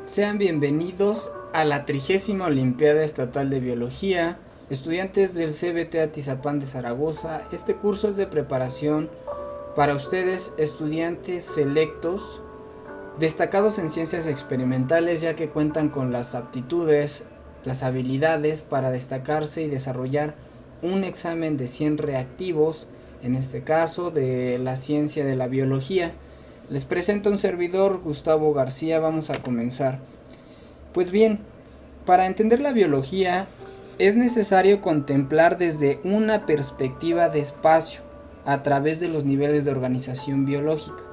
Sean bienvenidos a la 30ª Olimpiada Estatal de Biología, estudiantes del CBT Atizapán de Zaragoza. Este curso es de preparación para ustedes, estudiantes selectos, destacados en ciencias experimentales, ya que cuentan con las aptitudes, las habilidades para destacarse y desarrollar un examen de 100 reactivos, en este caso de la ciencia de la biología. Les presento un servidor, Gustavo García. Vamos a comenzar. Pues bien, para entender la biología es necesario contemplar desde una perspectiva de espacio a través de los niveles de organización biológica.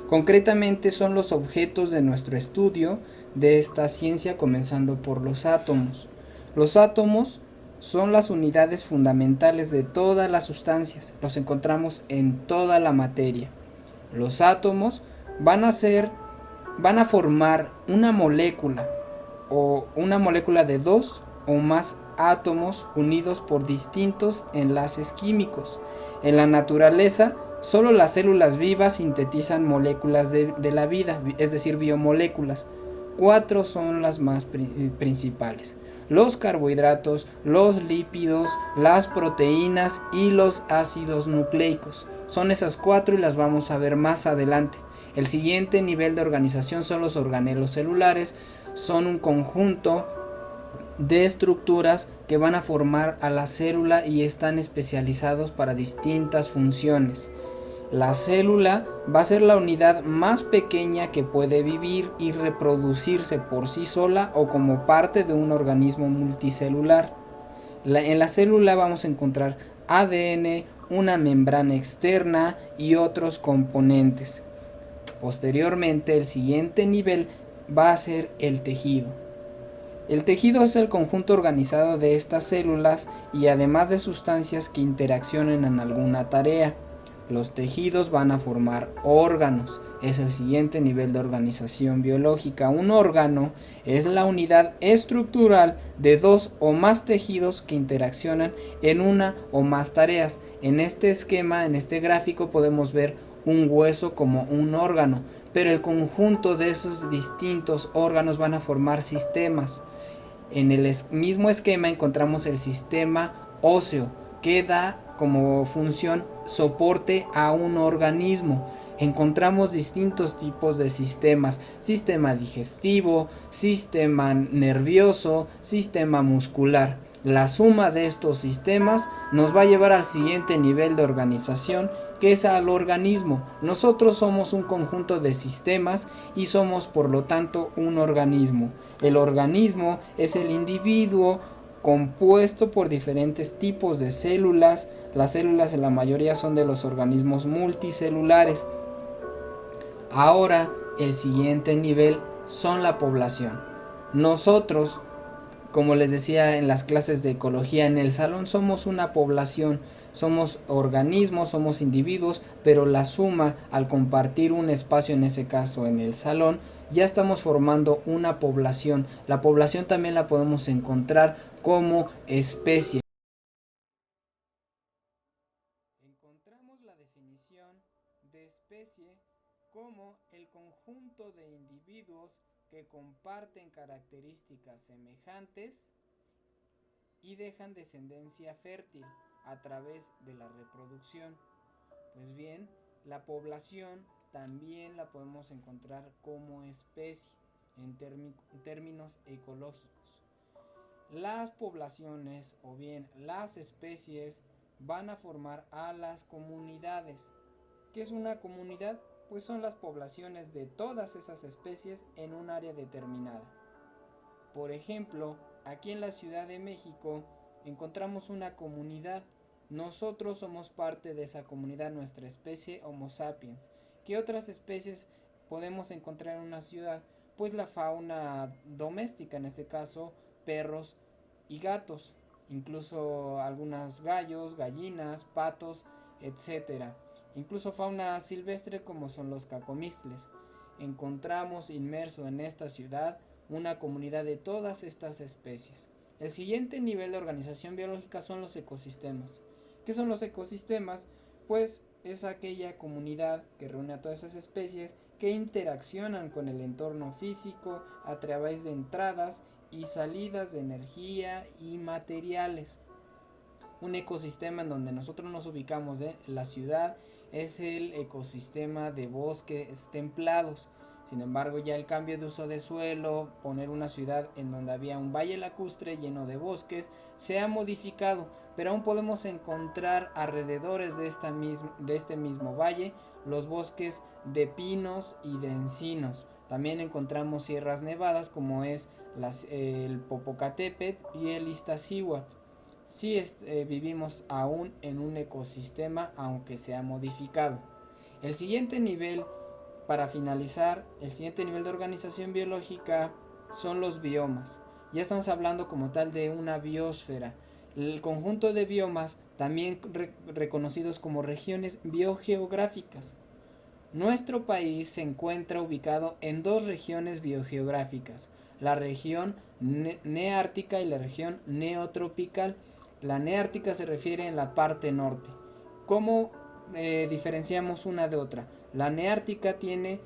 Concretamente son los objetos de nuestro estudio de esta ciencia, comenzando por los átomos. Los átomos son las unidades fundamentales de todas las sustancias, los encontramos en toda la materia. Los átomos van a ser, van a formar una molécula o una molécula de dos o más átomos unidos por distintos enlaces químicos. En la naturaleza, solo las células vivas sintetizan moléculas de la vida, es decir, biomoléculas. Cuatro son las más principales: los carbohidratos, los lípidos, las proteínas y los ácidos nucleicos. Son esas cuatro y las vamos a ver más adelante. El siguiente nivel de organización son los organelos celulares. Son un conjunto de estructuras que van a formar a la célula y están especializados para distintas funciones. La célula va a ser la unidad más pequeña que puede vivir y reproducirse por sí sola o como parte de un organismo multicelular. En la célula vamos a encontrar ADN, una membrana externa y otros componentes. Posteriormente, el siguiente nivel va a ser el tejido. El tejido es el conjunto organizado de estas células y además de sustancias que interaccionen en alguna tarea. Los tejidos van a formar órganos. Es el siguiente nivel de organización biológica. Un órgano es la unidad estructural de dos o más tejidos que interaccionan en una o más tareas. En este esquema, en este gráfico, podemos ver un hueso como un órgano, pero el conjunto de esos distintos órganos van a formar sistemas. En el mismo esquema encontramos el sistema óseo, que da como función soporte a un organismo. Encontramos distintos tipos de sistemas: sistema digestivo, sistema nervioso, sistema muscular. La suma de estos sistemas nos va a llevar al siguiente nivel de organización, que es al organismo. Nosotros somos un conjunto de sistemas y somos por lo tanto un organismo. El organismo es el individuo compuesto por diferentes tipos de células. Las células en la mayoría son de los organismos multicelulares. Ahora el siguiente nivel son la población. Nosotros, como les decía en las clases de ecología en el salón, somos una población. Somos organismos, somos individuos, pero la suma, al compartir un espacio, en ese caso en el salón, ya estamos formando una población. La población también la podemos encontrar como especie. Encontramos la definición de especie como el conjunto de individuos que comparten características semejantes y dejan descendencia fértil a través de la reproducción. Pues bien, la población también la podemos encontrar como especie en términos ecológicos. Las poblaciones o bien las especies van a formar a las comunidades. ¿Qué es una comunidad? Pues son las poblaciones de todas esas especies en un área determinada. Por ejemplo, aquí en la Ciudad de México encontramos una comunidad. Nosotros somos parte de esa comunidad, nuestra especie Homo sapiens. ¿Qué otras especies podemos encontrar en una ciudad? Pues la fauna doméstica, en este caso perros y gatos, incluso algunos gallos, gallinas, patos, etcétera. Incluso fauna silvestre como son los cacomistles. Encontramos inmerso en esta ciudad una comunidad de todas estas especies. El siguiente nivel de organización biológica son los ecosistemas. ¿Qué son los ecosistemas? Pues es aquella comunidad que reúne a todas esas especies que interaccionan con el entorno físico a través de entradas y salidas de energía y materiales. Un ecosistema en donde nosotros nos ubicamos en la ciudad es el ecosistema de bosques templados. Sin embargo, ya el cambio de uso de suelo, poner una ciudad en donde había un valle lacustre lleno de bosques, se ha modificado, pero aún podemos encontrar alrededores de este mismo valle los bosques de pinos y de encinos. También encontramos sierras nevadas como es el Popocatépetl y el Iztaccíhuatl. Sí, vivimos aún en un ecosistema, aunque se ha modificado. El siguiente nivel, para finalizar, el siguiente nivel de organización biológica son los biomas. Ya estamos hablando como tal de una biosfera. El conjunto de biomas, también reconocidos como regiones biogeográficas. Nuestro país se encuentra ubicado en dos regiones biogeográficas, la región neártica y la región neotropical. La neártica se refiere en la parte norte. ¿Cómo diferenciamos una de otra? La neártica tiene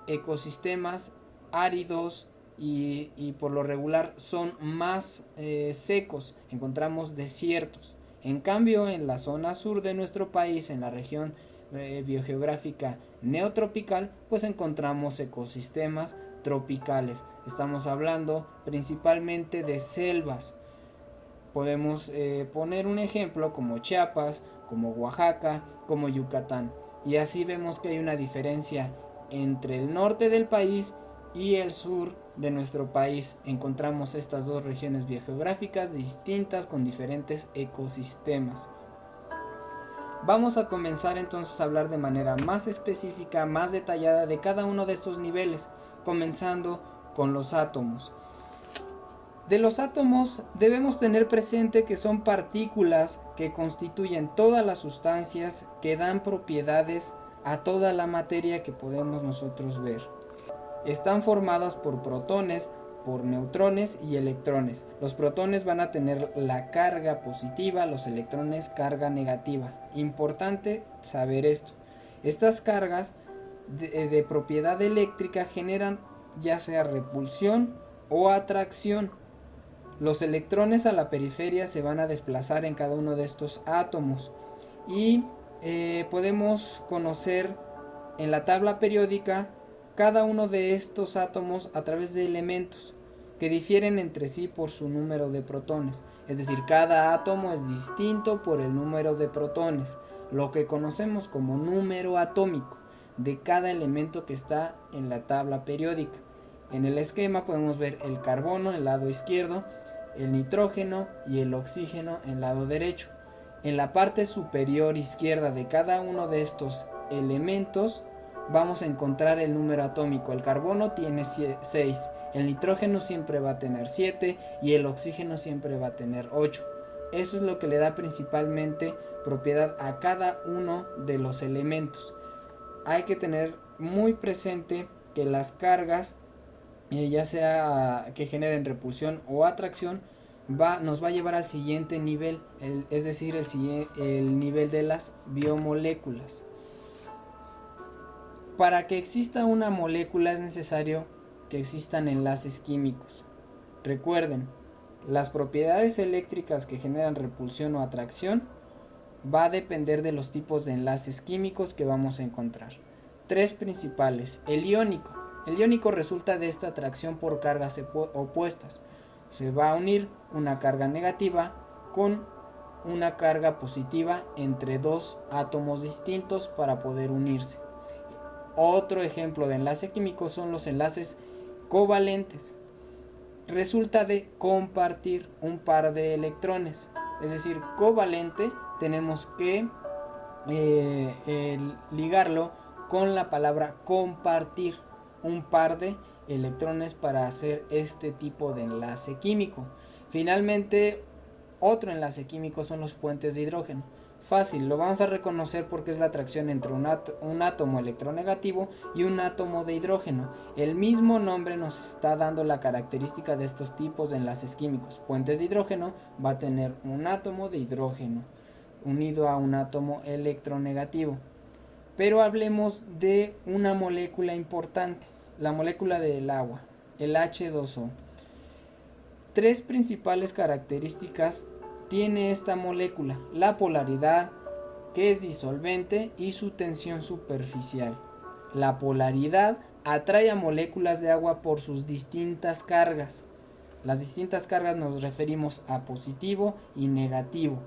ecosistemas áridos y por lo regular son más secos, encontramos desiertos. En cambio, en la zona sur de nuestro país, en la región biogeográfica neotropical, pues encontramos ecosistemas tropicales. Estamos hablando principalmente de selvas. Podemos poner un ejemplo como Chiapas, como Oaxaca, como Yucatán. Y así vemos que hay una diferencia entre el norte del país y el sur de nuestro país. Encontramos estas dos regiones biogeográficas distintas con diferentes ecosistemas. Vamos a comenzar entonces a hablar de manera más específica, más detallada de cada uno de estos niveles, comenzando con los átomos. De los átomos debemos tener presente que son partículas que constituyen todas las sustancias que dan propiedades a toda la materia que podemos nosotros ver. Están formadas por protones, por neutrones y electrones. Los protones van a tener la carga positiva, los electrones carga negativa. Importante saber esto. Estas cargas de propiedad eléctrica generan ya sea repulsión o atracción. Los electrones a la periferia se van a desplazar en cada uno de estos átomos y podemos conocer en la tabla periódica cada uno de estos átomos a través de elementos que difieren entre sí por su número de protones. Es decir, cada átomo es distinto por el número de protones, lo que conocemos como número atómico de cada elemento que está en la tabla periódica. En el esquema podemos ver el carbono en el lado izquierdo, el nitrógeno y el oxígeno en el lado derecho. En la parte superior izquierda de cada uno de estos elementos vamos a encontrar el número atómico. El carbono tiene 6, el nitrógeno siempre va a tener 7 y el oxígeno siempre va a tener 8. Eso es lo que le da principalmente propiedad a cada uno de los elementos. Hay que tener muy presente que las cargas, ya sea que generen repulsión o atracción, nos va a llevar al siguiente nivel, es decir, el nivel de las biomoléculas. Para que exista una molécula es necesario que existan enlaces químicos. Recuerden, las propiedades eléctricas que generan repulsión o atracción va a depender de los tipos de enlaces químicos que vamos a encontrar. 3 principales. El iónico. El iónico resulta de esta atracción por cargas opuestas. Se va a unir una carga negativa con una carga positiva entre dos átomos distintos para poder unirse. Otro ejemplo de enlace químico son los enlaces covalentes. Resulta de compartir un par de electrones. Es decir, covalente tenemos que ligarlo con la palabra compartir un par de electrones para hacer este tipo de enlace químico. Finalmente, otro enlace químico son los puentes de hidrógeno. Fácil, lo vamos a reconocer porque es la atracción entre un átomo electronegativo y un átomo de hidrógeno. El mismo nombre nos está dando la característica de estos tipos de enlaces químicos. Puentes de hidrógeno va a tener un átomo de hidrógeno. unido a un átomo electronegativo. Pero hablemos de una molécula importante, la molécula del agua, el H2O. Tres principales características tiene esta molécula: la polaridad, que es disolvente, y su tensión superficial. La polaridad atrae a moléculas de agua por sus distintas cargas. Las distintas cargas nos referimos a positivo y negativo.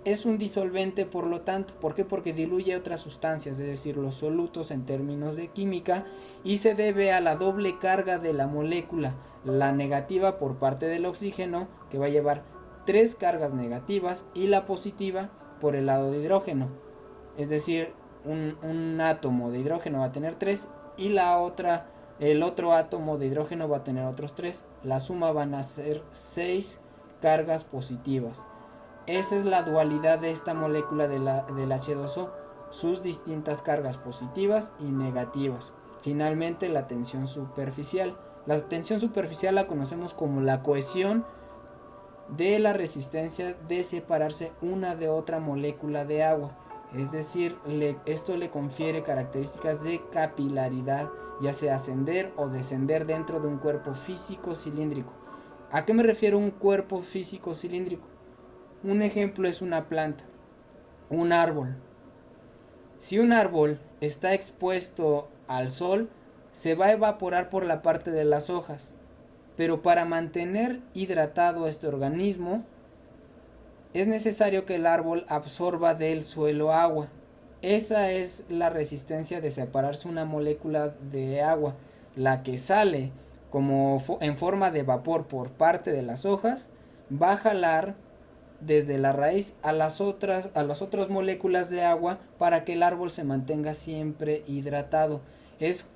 Es un disolvente, por lo tanto. ¿Por qué? Porque diluye otras sustancias, es decir, los solutos en términos de química, y se debe a la doble carga de la molécula, la negativa por parte del oxígeno, que va a llevar 3 cargas negativas, y la positiva por el lado de hidrógeno. Es decir, un átomo de hidrógeno va a tener 3 y el otro átomo de hidrógeno va a tener otros 3. La suma van a ser 6 cargas positivas. Esa es la dualidad de esta molécula del H2O, sus distintas cargas positivas y negativas. Finalmente, la tensión superficial. La tensión superficial la conocemos como la cohesión de la resistencia de separarse una de otra molécula de agua. Es decir, esto le confiere características de capilaridad, ya sea ascender o descender dentro de un cuerpo físico cilíndrico. ¿A qué me refiero un cuerpo físico cilíndrico? Un ejemplo es una planta, un árbol. Si un árbol está expuesto al sol, se va a evaporar por la parte de las hojas. Pero para mantener hidratado este organismo, es necesario que el árbol absorba del suelo agua. Esa es la resistencia de separarse una molécula de agua. La que sale como en forma de vapor por parte de las hojas va a jalar desde la raíz a las otras moléculas de agua para que el árbol se mantenga siempre hidratado.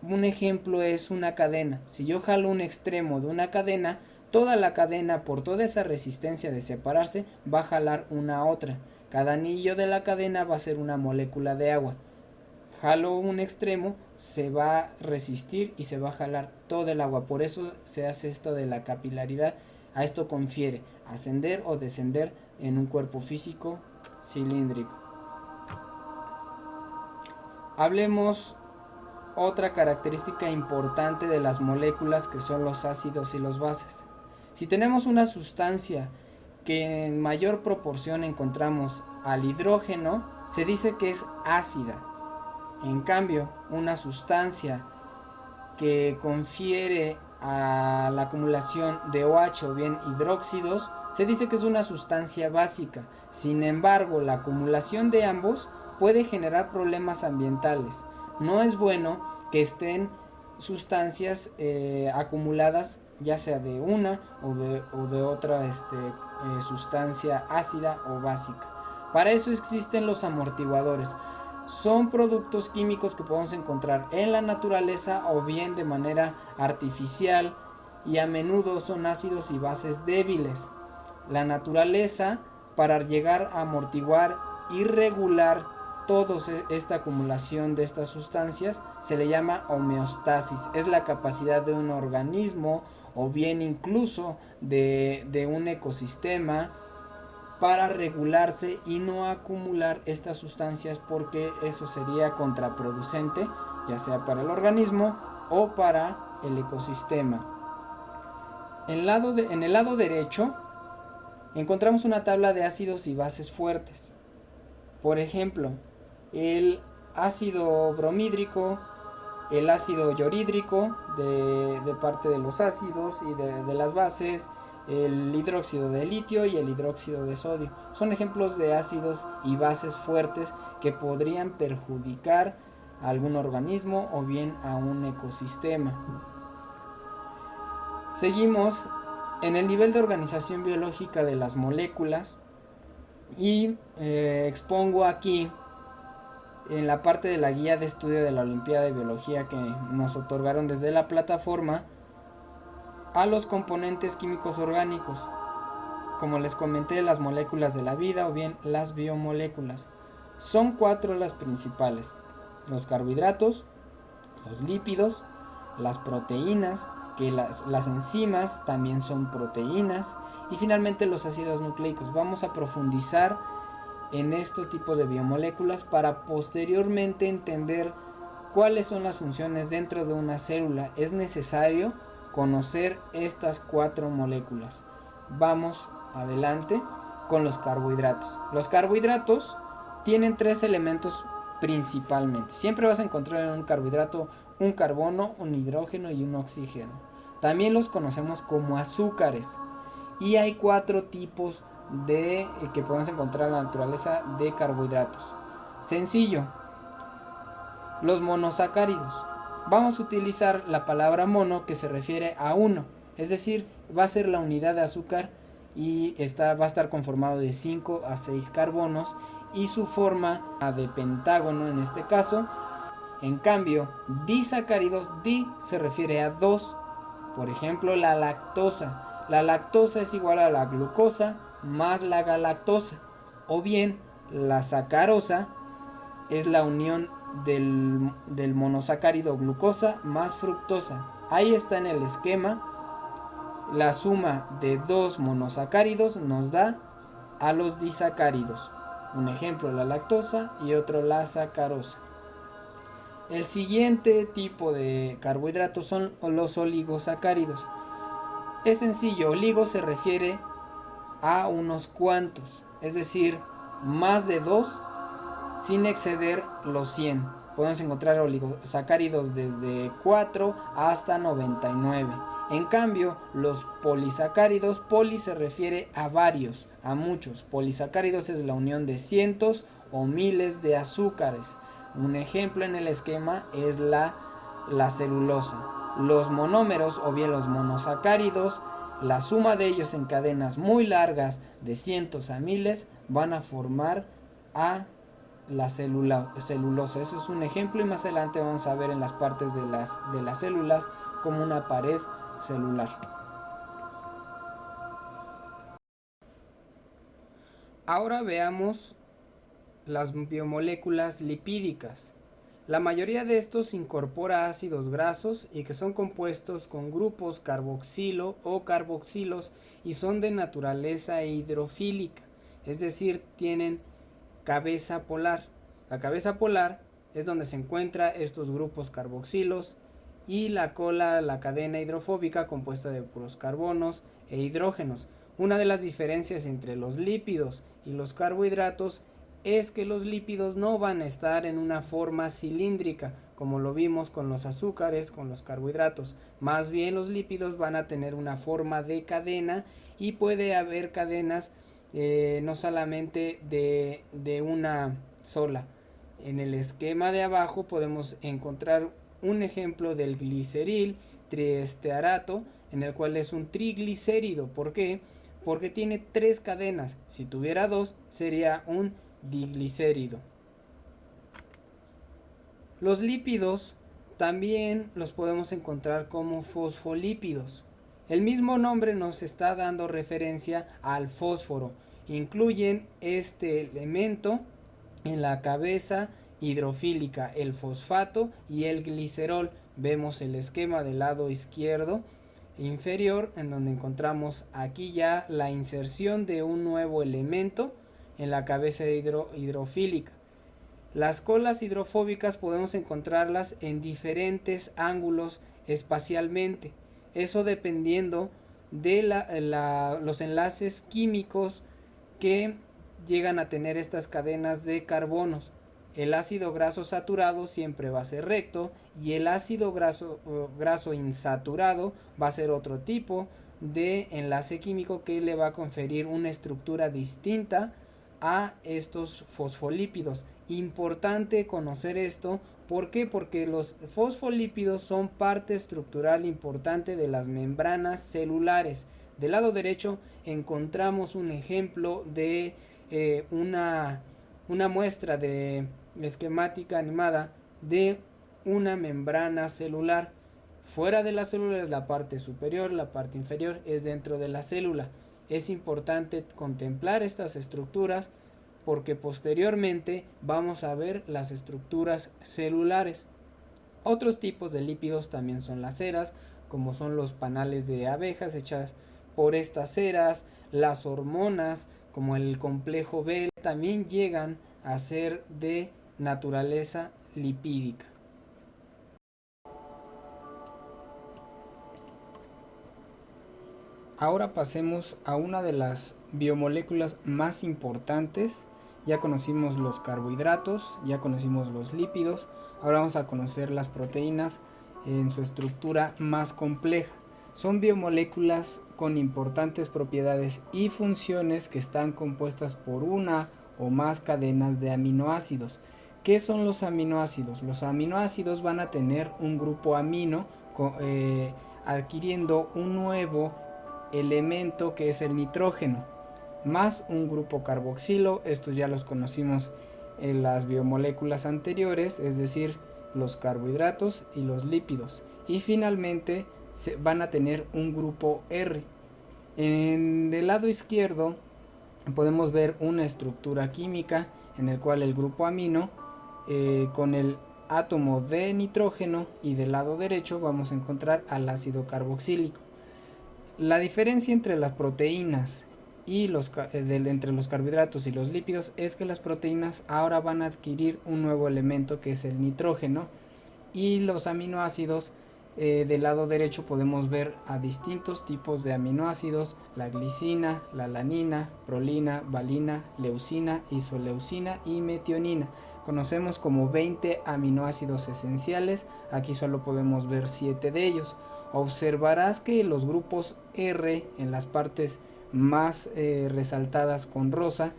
Un ejemplo es una cadena. Si yo jalo un extremo de una cadena, toda la cadena, por toda esa resistencia de separarse, va a jalar una a otra. Cada anillo de la cadena va a ser una molécula de agua. Jalo un extremo, se va a resistir y se va a jalar todo el agua. Por eso se hace esto de la capilaridad. A esto confiere ascender o descender en un cuerpo físico cilíndrico. Hablemos otra característica importante de las moléculas, que son los ácidos y los bases. Si tenemos una sustancia que en mayor proporción encontramos al hidrógeno, se dice que es ácida. En cambio, una sustancia que confiere a la acumulación de OH o bien hidróxidos, se dice que es una sustancia básica. Sin embargo, la acumulación de ambos puede generar problemas ambientales. No es bueno que estén sustancias acumuladas, ya sea de una o de otra sustancia ácida o básica. Para eso existen los amortiguadores. Son productos químicos que podemos encontrar en la naturaleza o bien de manera artificial, y a menudo son ácidos y bases débiles. La naturaleza, para llegar a amortiguar y regular toda esta acumulación de estas sustancias, se le llama homeostasis. Es la capacidad de un organismo o bien incluso de un ecosistema para regularse y no acumular estas sustancias, porque eso sería contraproducente, ya sea para el organismo o para el ecosistema. En el lado derecho encontramos una tabla de ácidos y bases fuertes. Por ejemplo, el ácido bromhídrico, el ácido clorhídrico de parte de los ácidos y de las bases, el hidróxido de litio y el hidróxido de sodio. Son ejemplos de ácidos y bases fuertes que podrían perjudicar a algún organismo o bien a un ecosistema. Seguimos en el nivel de organización biológica de las moléculas y expongo aquí en la parte de la guía de estudio de la Olimpiada de Biología que nos otorgaron desde la plataforma a los componentes químicos orgánicos, como les comenté, las moléculas de la vida o bien las biomoléculas. Son 4 las principales: los carbohidratos, los lípidos, las proteínas, que las enzimas también son proteínas, y finalmente los ácidos nucleicos. Vamos a profundizar en estos tipos de biomoléculas para posteriormente entender cuáles son las funciones dentro de una célula. Es necesario conocer estas 4 moléculas. Vamos adelante con los carbohidratos. Los carbohidratos tienen 3 elementos principalmente. Siempre vas a encontrar en un carbohidrato un carbono, un hidrógeno y un oxígeno. También los conocemos como azúcares. Y hay 4 tipos que podemos encontrar en la naturaleza de carbohidratos. Sencillo, los monosacáridos. Vamos a utilizar la palabra mono, que se refiere a uno, es decir, va a ser la unidad de azúcar y va a estar conformado de 5 a 6 carbonos y su forma de pentágono en este caso. En cambio, disacáridos, di se refiere a 2. Por ejemplo, la lactosa. La lactosa es igual a la glucosa más la galactosa. O bien, la sacarosa es la unión del monosacárido glucosa más fructosa. Ahí está en el esquema. La suma de 2 monosacáridos nos da a los disacáridos. Un ejemplo, la lactosa, y otro, la sacarosa. El siguiente tipo de carbohidratos son los oligosacáridos. Es sencillo, oligo se refiere a unos cuantos, es decir, más de 2 sin exceder los 100. Podemos encontrar oligosacáridos desde 4 hasta 99. En cambio, los polisacáridos, poli se refiere a varios, a muchos. Polisacáridos es la unión de cientos o miles de azúcares. Un ejemplo en el esquema es la celulosa. Los monómeros o bien los monosacáridos, la suma de ellos en cadenas muy largas de cientos a miles van a formar a la celulosa. Eso es un ejemplo y más adelante vamos a ver en las partes de las células como una pared celular. Ahora veamos las biomoléculas lipídicas. La mayoría de estos incorpora ácidos grasos y que son compuestos con grupos carboxilo o carboxilos y son de naturaleza hidrofílica, es decir, tienen cabeza polar. La cabeza polar es donde se encuentran estos grupos carboxilos y la cola, la cadena hidrofóbica compuesta de puros carbonos e hidrógenos. Una de las diferencias entre los lípidos y los carbohidratos es que los lípidos no van a estar en una forma cilíndrica, como lo vimos con los azúcares, con los carbohidratos. Más bien los lípidos van a tener una forma de cadena y puede haber cadenas no solamente de una sola. En el esquema de abajo podemos encontrar un ejemplo del gliceril triestearato, en el cual es un triglicérido. ¿Por qué? Porque tiene 3 cadenas. Si tuviera 2 sería un diglicérido. Los lípidos también los podemos encontrar como fosfolípidos. El mismo nombre nos está dando referencia al fósforo. Incluyen este elemento en la cabeza hidrofílica, el fosfato y el glicerol. Vemos el esquema del lado izquierdo inferior, en donde encontramos aquí ya la inserción de un nuevo elemento en la cabeza hidrofílica. Las colas hidrofóbicas podemos encontrarlas en diferentes ángulos espacialmente, eso dependiendo de los enlaces químicos que llegan a tener estas cadenas de carbonos. El ácido graso saturado siempre va a ser recto y el ácido graso insaturado va a ser otro tipo de enlace químico que le va a conferir una estructura distinta a estos fosfolípidos. Importante conocer esto. ¿Por qué? Porque los fosfolípidos son parte estructural importante de las membranas celulares. Del lado derecho encontramos un ejemplo de una muestra de esquemática animada de una membrana celular. Fuera de la célula es la parte superior, la parte inferior es dentro de la célula. Es importante contemplar estas estructuras porque posteriormente vamos a ver las estructuras celulares. Otros tipos de lípidos también son las ceras, como son los panales de abejas hechas por estas ceras, las hormonas, como el complejo B, también llegan a ser de naturaleza lipídica. Ahora pasemos a una de las biomoléculas más importantes. Ya conocimos los carbohidratos, ya conocimos los lípidos, ahora vamos a conocer las proteínas en su estructura más compleja. Son biomoléculas con importantes propiedades y funciones que están compuestas por una o más cadenas de aminoácidos. ¿Qué son los aminoácidos? Los aminoácidos van a tener un grupo amino adquiriendo un nuevo elemento que es el nitrógeno, más un grupo carboxilo. Estos ya los conocimos en las biomoléculas anteriores, es decir, los carbohidratos y los lípidos. Y finalmente van a tener un grupo R. En el lado izquierdo podemos ver una estructura química en el cual el grupo amino con el átomo de nitrógeno, y del lado derecho vamos a encontrar al ácido carboxílico. La diferencia entre las proteínas y entre los carbohidratos y los lípidos es que las proteínas ahora van a adquirir un nuevo elemento que es el nitrógeno, y los aminoácidos del lado derecho podemos ver a distintos tipos de aminoácidos: la glicina, la alanina, prolina, valina, leucina, isoleucina y metionina. Conocemos como 20 aminoácidos esenciales, aquí solo podemos ver 7 de ellos. Observarás que los grupos R en las partes más resaltadas con rosa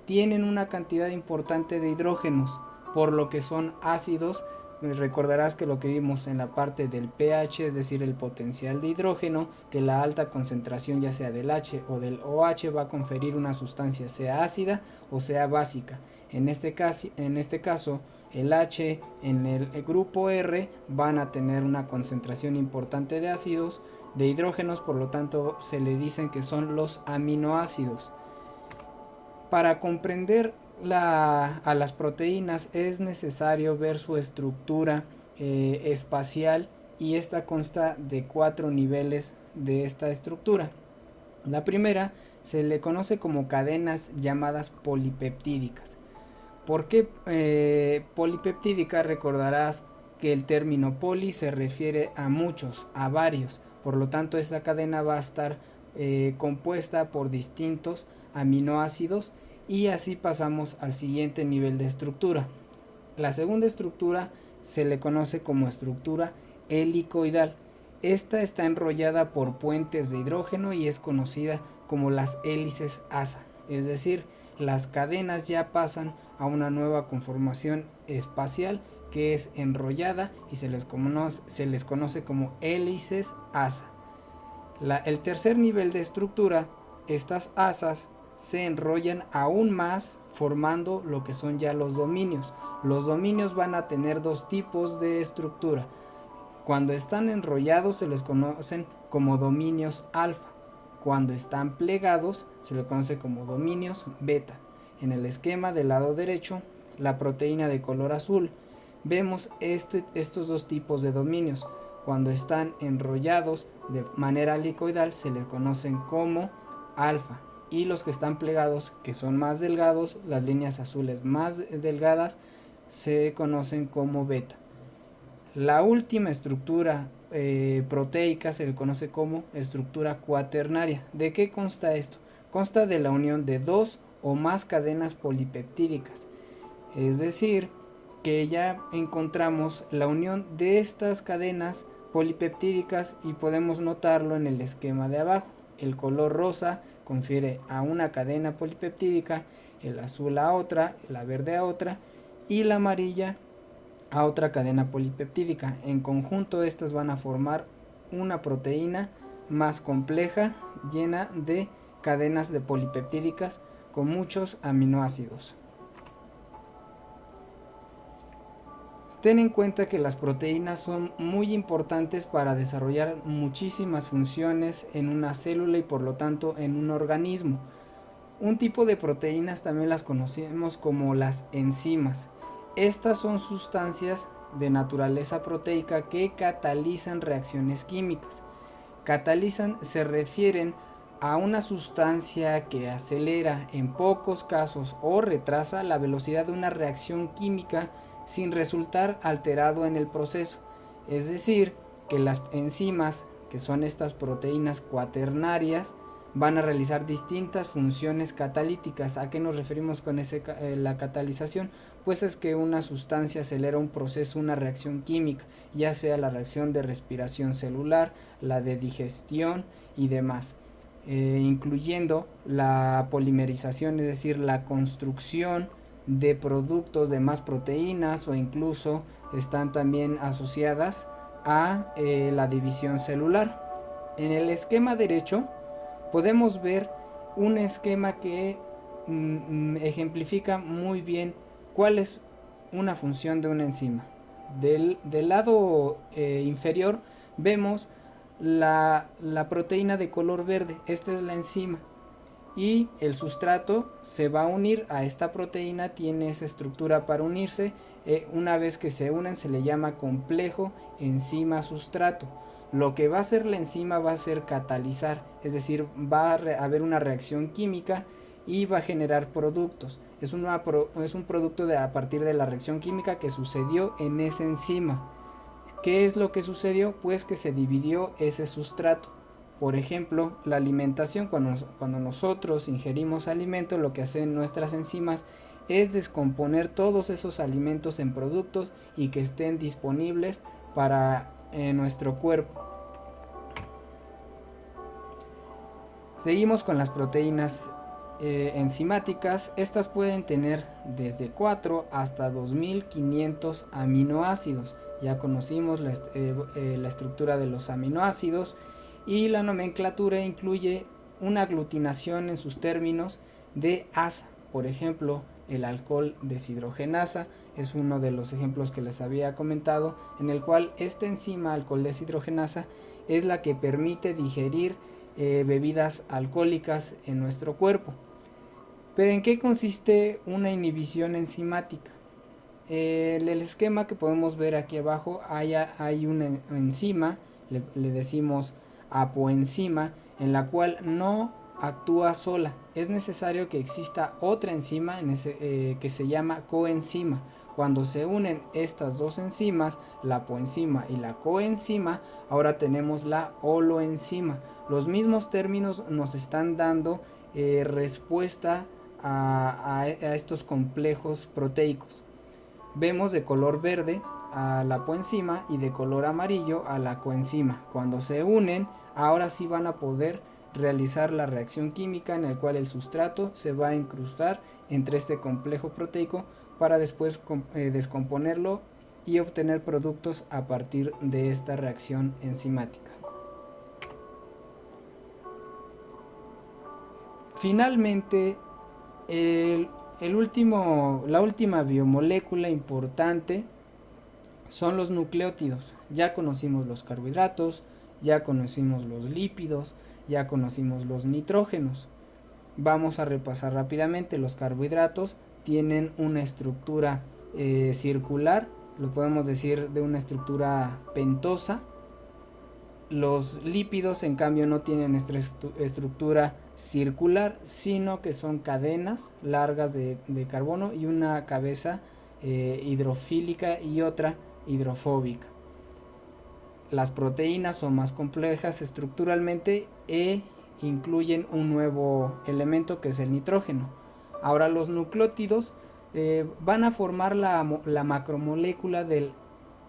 tienen una cantidad importante de hidrógenos, por lo que son ácidos. Recordarás que lo que vimos en la parte del pH, es decir, el potencial de hidrógeno, que la alta concentración ya sea del H o del OH va a conferir una sustancia sea ácida o sea básica. En este caso el H en el grupo R van a tener una concentración importante de ácidos, de hidrógenos, por lo tanto se le dicen que son los aminoácidos. Para comprender a las proteínas es necesario ver su estructura espacial, y esta consta de 4 niveles de esta estructura. La primera se le conoce como cadenas llamadas polipeptídicas. ¿Por qué polipeptídica? Recordarás que el término poli se refiere a muchos, a varios, por lo tanto esta cadena va a estar compuesta por distintos aminoácidos. Y así pasamos al siguiente nivel de estructura. La segunda estructura se le conoce como estructura helicoidal. Esta está enrollada por puentes de hidrógeno y es conocida como las hélices asa. Es decir, las cadenas ya pasan a una nueva conformación espacial que es enrollada y se les conoce como hélices asa. El tercer nivel de estructura, estas asas se enrollan aún más formando lo que son ya los dominios. Los dominios van a tener dos tipos de estructura. Cuando están enrollados se les conocen como dominios alfa. Cuando están plegados se les conoce como dominios beta. En el esquema del lado derecho, la proteína de color azul, vemos estos dos tipos de dominios. Cuando están enrollados de manera helicoidal se les conocen como alfa, y los que están plegados, que son más delgados, las líneas azules más delgadas, se conocen como beta. La última estructura proteica se le conoce como estructura cuaternaria. ¿De qué consta esto? Consta de la unión de dos o más cadenas polipeptídicas, es decir, que ya encontramos la unión de estas cadenas polipeptídicas y podemos notarlo en el esquema de abajo. El color rosa confiere a una cadena polipeptídica, el azul a otra, la verde a otra y la amarilla a otra cadena polipeptídica. En conjunto estas van a formar una proteína más compleja, llena de cadenas de polipeptídicas con muchos aminoácidos. Ten en cuenta que las proteínas son muy importantes para desarrollar muchísimas funciones en una célula y por lo tanto en un organismo. Un tipo de proteínas también las conocemos como las enzimas. Estas son sustancias de naturaleza proteica que catalizan reacciones químicas. Catalizan se refieren a una sustancia que acelera en pocos casos o retrasa la velocidad de una reacción química sin resultar alterado en el proceso. Es decir, que las enzimas, que son estas proteínas cuaternarias, van a realizar distintas funciones catalíticas. ¿A qué nos referimos con la catalización? Pues es que una sustancia acelera un proceso, una reacción química, ya sea la reacción de respiración celular, la de digestión y demás, incluyendo la polimerización, es decir, la construcción de productos de más proteínas, o incluso están también asociadas a la división celular. En el esquema derecho podemos ver un esquema que ejemplifica muy bien cuál es una función de una enzima. Del lado inferior vemos la proteína de color verde. Esta es la enzima, y el sustrato se va a unir a esta proteína, tiene esa estructura para unirse. Una vez que se unen se le llama complejo enzima sustrato. Lo que va a hacer la enzima va a ser catalizar, es decir, va a haber una reacción química y va a generar productos. Es un producto a partir de la reacción química que sucedió en esa enzima. ¿Qué es lo que sucedió? Pues que se dividió ese sustrato. Por ejemplo, la alimentación, cuando nosotros ingerimos alimento, lo que hacen nuestras enzimas es descomponer todos esos alimentos en productos y que estén disponibles para nuestro cuerpo. Seguimos con las proteínas enzimáticas. Estas pueden tener desde 4 hasta 2500 aminoácidos. Ya conocimos la estructura de los aminoácidos, y la nomenclatura incluye una aglutinación en sus términos de asa. Por ejemplo, el alcohol deshidrogenasa es uno de los ejemplos que les había comentado, en el cual esta enzima alcohol deshidrogenasa es la que permite digerir bebidas alcohólicas en nuestro cuerpo. Pero ¿en qué consiste una inhibición enzimática? El esquema que podemos ver aquí abajo, hay una enzima, le decimos apoenzima, en la cual no actúa sola. Es necesario que exista otra enzima que se llama coenzima. Cuando se unen estas dos enzimas, la apoenzima y la coenzima, ahora tenemos la holoenzima. Los mismos términos nos están dando respuesta a estos complejos proteicos. Vemos de color verde a la apoenzima y de color amarillo a la coenzima. Cuando se unen, ahora sí van a poder realizar la reacción química en la cual el sustrato se va a incrustar entre este complejo proteico para después descomponerlo y obtener productos a partir de esta reacción enzimática. Finalmente, la última biomolécula importante son los nucleótidos. Ya conocimos los carbohidratos, ya conocimos los lípidos, ya conocimos los nitrógenos. Vamos a repasar rápidamente. Los carbohidratos tienen una estructura circular, lo podemos decir de una estructura pentosa. Los lípidos, en cambio, no tienen esta estructura circular, sino que son cadenas largas de carbono y una cabeza hidrofílica y otra hidrofóbica. Las proteínas son más complejas estructuralmente e incluyen un nuevo elemento que es el nitrógeno. Ahora los nucleótidos van a formar la macromolécula del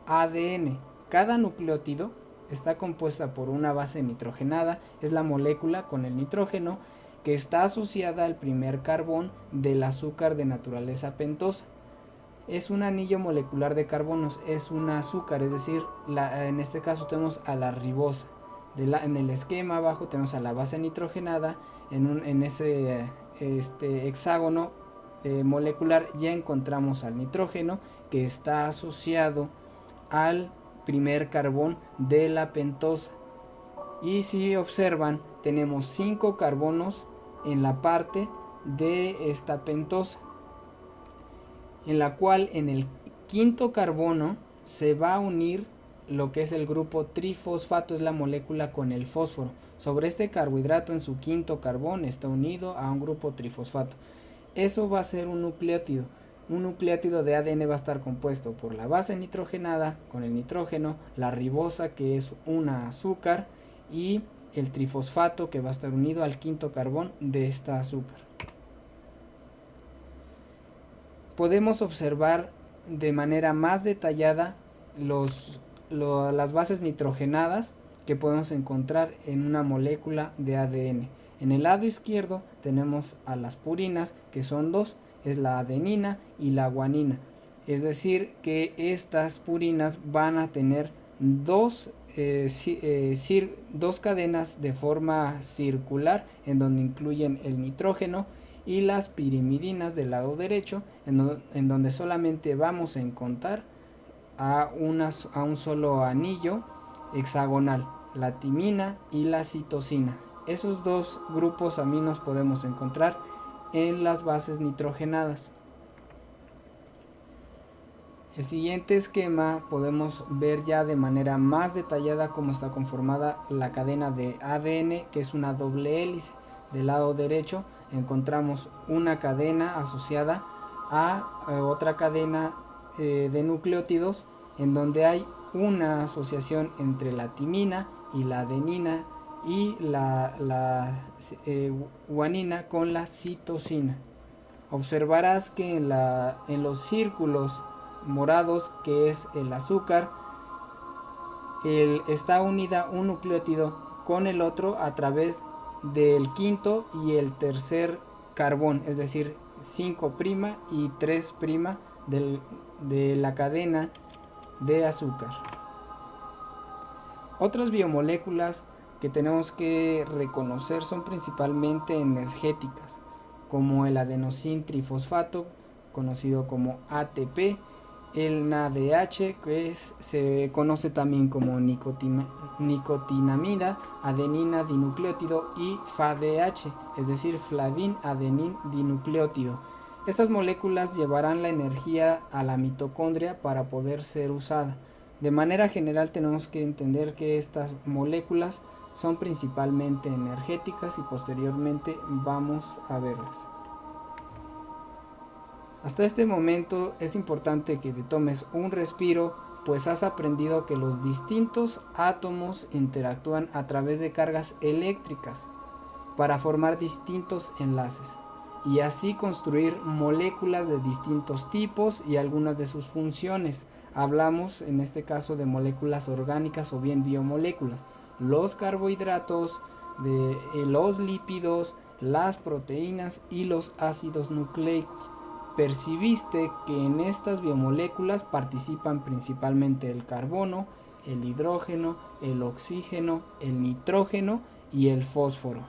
ADN. Cada nucleótido está compuesta por una base nitrogenada, es la molécula con el nitrógeno que está asociada al primer carbón del azúcar de naturaleza pentosa. Es un anillo molecular de carbonos, es un azúcar, es decir, en este caso tenemos a la ribosa. En el esquema abajo tenemos a la base nitrogenada, en ese hexágono molecular ya encontramos al nitrógeno que está asociado al primer carbón de la pentosa. Y si observan, tenemos 5 carbonos en la parte de esta pentosa, en la cual en el quinto carbono se va a unir lo que es el grupo trifosfato, es la molécula con el fósforo. Sobre este carbohidrato, en su quinto carbón, está unido a un grupo trifosfato. Eso va a ser un nucleótido. Un nucleótido de ADN va a estar compuesto por la base nitrogenada con el nitrógeno, la ribosa, que es una azúcar, y el trifosfato, que va a estar unido al quinto carbón de esta azúcar. Podemos observar de manera más detallada las bases nitrogenadas que podemos encontrar en una molécula de ADN. En el lado izquierdo tenemos a las purinas, que son dos, es la adenina y la guanina. Es decir, que estas purinas van a tener dos cadenas de forma circular, en donde incluyen el nitrógeno, y las pirimidinas del lado derecho, en donde solamente vamos a encontrar a un solo anillo hexagonal, la timina y la citosina. Esos dos grupos aminos podemos encontrar en las bases nitrogenadas. El siguiente esquema podemos ver ya de manera más detallada cómo está conformada la cadena de ADN, que es una doble hélice. Del lado derecho encontramos una cadena asociada a otra cadena de nucleótidos, en donde hay una asociación entre la timina y la adenina y la guanina con la citosina. Observarás que en los círculos morados, que es el azúcar, está unida un nucleótido con el otro a través del quinto y el tercer carbón, es decir, 5' y 3' de la cadena de azúcar. Otras biomoléculas que tenemos que reconocer son principalmente energéticas, como el adenosín trifosfato, conocido como ATP, el NADH, que se conoce también como nicotinamida, adenina dinucleótido, y FADH, es decir, flavin adenin dinucleótido. Estas moléculas llevarán la energía a la mitocondria para poder ser usada. De manera general tenemos que entender que estas moléculas son principalmente energéticas y posteriormente vamos a verlas. Hasta este momento es importante que te tomes un respiro, pues has aprendido que los distintos átomos interactúan a través de cargas eléctricas para formar distintos enlaces y así construir moléculas de distintos tipos y algunas de sus funciones. Hablamos en este caso de moléculas orgánicas o bien biomoléculas, los carbohidratos, los lípidos, las proteínas y los ácidos nucleicos. Percibiste que en estas biomoléculas participan principalmente el carbono, el hidrógeno, el oxígeno, el nitrógeno y el fósforo.